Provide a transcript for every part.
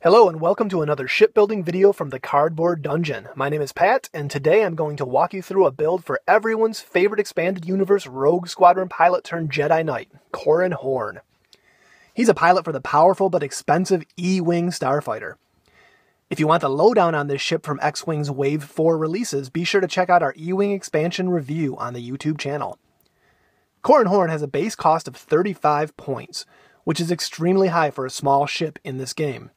Hello and welcome to another shipbuilding video from the Cardboard Dungeon. My name is Pat, and today I'm going to walk you through a build for everyone's favorite expanded universe Rogue Squadron pilot turned Jedi Knight, Corran Horn. He's a pilot for the powerful but expensive E-Wing starfighter. If you want the lowdown on this ship from X-Wing's Wave 4 releases, be sure to check out our E-Wing expansion review on the YouTube channel. Corran Horn has a base cost of 35 points, which is extremely high for a small ship in this game.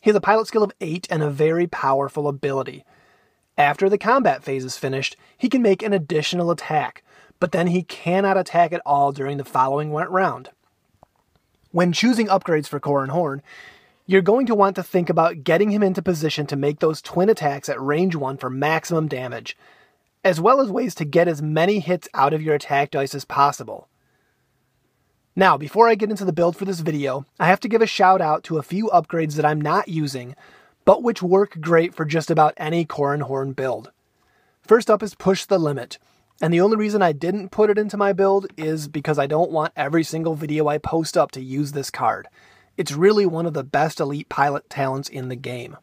He has a pilot skill of 8 and a very powerful ability. After the combat phase is finished, he can make an additional attack, but then he cannot attack at all during the following round. When choosing upgrades for Corran Horn, you're going to want to think about getting him into position to make those twin attacks at range 1 for maximum damage, as well as ways to get as many hits out of your attack dice as possible. Now, before I get into the build for this video, I have to give a shout out to a few upgrades that I'm not using, but which work great for just about any Corran Horn build. First up is Push the Limit, and the only reason I didn't put it into my build is because I don't want every single video I post up to use this card. It's really one of the best elite pilot talents in the game.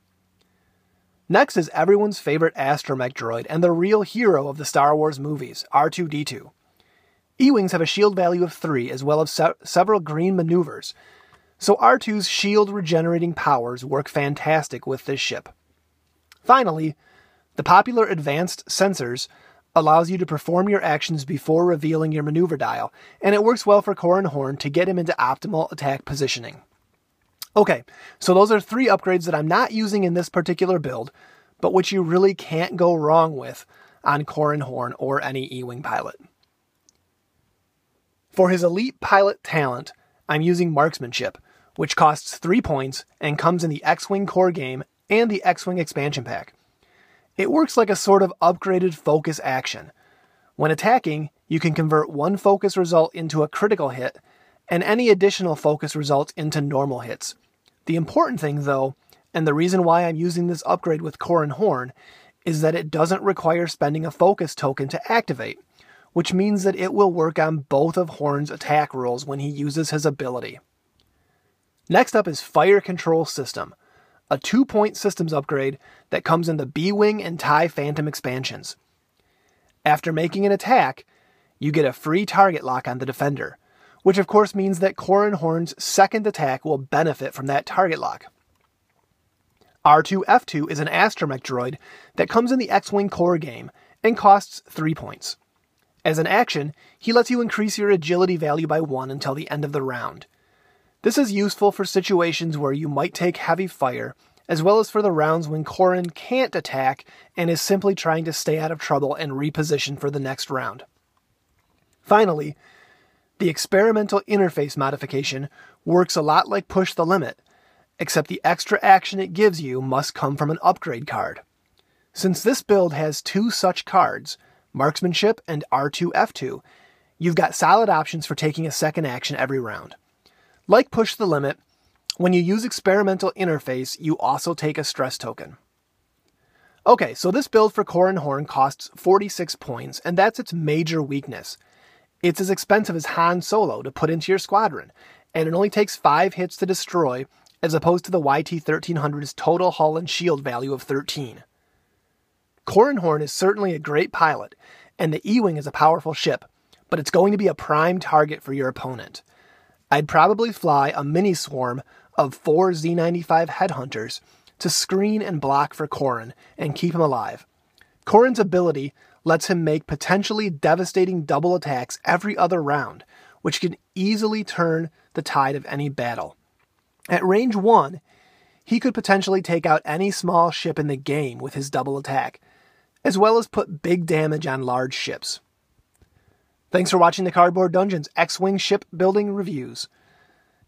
Next is everyone's favorite Astromech droid and the real hero of the Star Wars movies, R2-D2. E-Wings have a shield value of 3 as well as several green maneuvers, so R2's shield regenerating powers work fantastic with this ship. Finally, the popular Advanced Sensors allows you to perform your actions before revealing your maneuver dial, and it works well for Corran Horn to get him into optimal attack positioning. Okay, so those are 3 upgrades that I'm not using in this particular build, but which you really can't go wrong with on Corran Horn or any E-Wing pilot. For his elite pilot talent, I'm using Marksmanship, which costs 3 points and comes in the X-Wing core game and the X-Wing expansion pack. It works like a sort of upgraded focus action. When attacking, you can convert one focus result into a critical hit, and any additional focus results into normal hits. The important thing, though, and the reason why I'm using this upgrade with Corran Horn, is that it doesn't require spending a focus token to activate, which means that it will work on both of Horn's attack rolls when he uses his ability. Next up is Fire Control System, a 2-point systems upgrade that comes in the B-Wing and TIE Phantom expansions. After making an attack, you get a free target lock on the defender, which of course means that Corran Horn's second attack will benefit from that target lock. R2-F2 is an Astromech droid that comes in the X-Wing core game and costs 3 points. As an action, he lets you increase your agility value by 1 until the end of the round. This is useful for situations where you might take heavy fire, as well as for the rounds when Corran can't attack and is simply trying to stay out of trouble and reposition for the next round. Finally, the experimental interface modification works a lot like Push the Limit, except the extra action it gives you must come from an upgrade card. Since this build has 2 such cards, Marksmanship and R2-F2, you've got solid options for taking a second action every round. Like Push the Limit, when you use experimental interface, you also take a stress token. Okay, so this build for Corran Horn costs 46 points, and that's its major weakness. It's as expensive as Han Solo to put into your squadron, and it only takes 5 hits to destroy, as opposed to the YT-1300's total hull and shield value of 13. Corran Horn is certainly a great pilot, and the E-Wing is a powerful ship, but it's going to be a prime target for your opponent. I'd probably fly a mini-swarm of 4 Z-95 headhunters to screen and block for Corran and keep him alive. Corran's ability lets him make potentially devastating double attacks every other round, which can easily turn the tide of any battle. At range 1, he could potentially take out any small ship in the game with his double attack, as well as put big damage on large ships. Thanks for watching the Cardboard Dungeon's X-Wing shipbuilding reviews.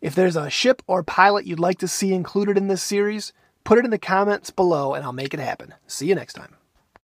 If there's a ship or pilot you'd like to see included in this series, put it in the comments below and I'll make it happen. See you next time.